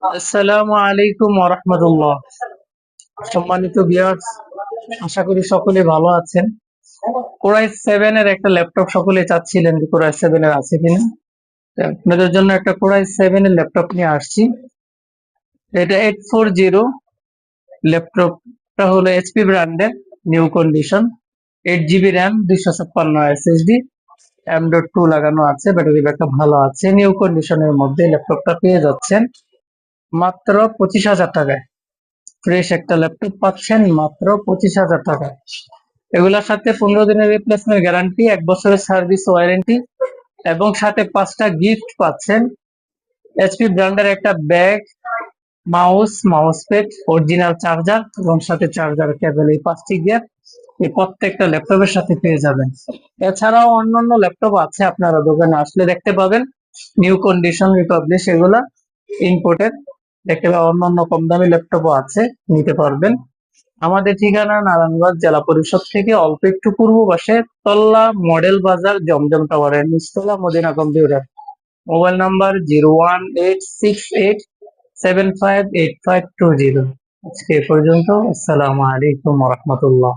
আসসালামু আলাইকুম ওয়া রাহমাতুল্লাহ। সম্মানিত ভিউয়ার্স, আশা করি সকলে ভালো আছেন। কোরাই 7 এর একটা ল্যাপটপ সকলে চাচ্ছিলেন যে কোরাই 7 এর আছে কিনা। তো আপনাদের জন্য একটা কোরাই 7 এর ল্যাপটপ নিয়ে আসছি। এটা 840 ল্যাপটপটা হলো এইচপি ব্র্যান্ডের, new condition, 8 GB RAM, 256 SSD, M.2 লাগানো আছে, ব্যাটারি ব্যাকআপ ভালো আছে। নিউ কন্ডিশনের মধ্যে ল্যাপটপটা পেয়ে যাচ্ছেন মাত্র 25,000 টাকায়। ফ্রেশ একটা ল্যাপটপ পাচ্ছেন মাত্র 25,000 টাকায়। এগুলোর সাথে 15 দিনের রিপ্লেসমেন্ট গ্যারান্টি, 1 বছরের সার্ভিস ওয়ারেন্টি এবং সাথে 5টা গিফট পাচ্ছেন। এইচপি ব্র্যান্ডের একটা bag, mouse pad, original charger এবং সাথে চার্জার কেবল, এই 5টি গিফট এই প্রত্যেকটা ল্যাপটপের সাথে পেয়ে যাবেন। এছাড়াও অন্যান্য ল্যাপটপ আছে, আপনারা দোকানে আসলে দেখতে পাবেন। নিউ কন্ডিশন, রিপাবলিশ, এগুলা ইম্পোর্টেড দেখতে পাবেন। অন্যান্য কম দামি ল্যাপটপও আছে, নিতে পারবেন। আমাদের ঠিকানা নারায়ণগঞ্জ জেলা পরিষদ থেকে অল্প একটু পূর্ব পাশে, তল্লা মডেল বাজার, জমজম টাওয়ারের নিচতলা, মদিনা কম্পিউটার। Mobile number 018687585520। আজকে এ পর্যন্ত। আসসালামু আলাইকুম ওয়া রাহমাতুল্লাহ।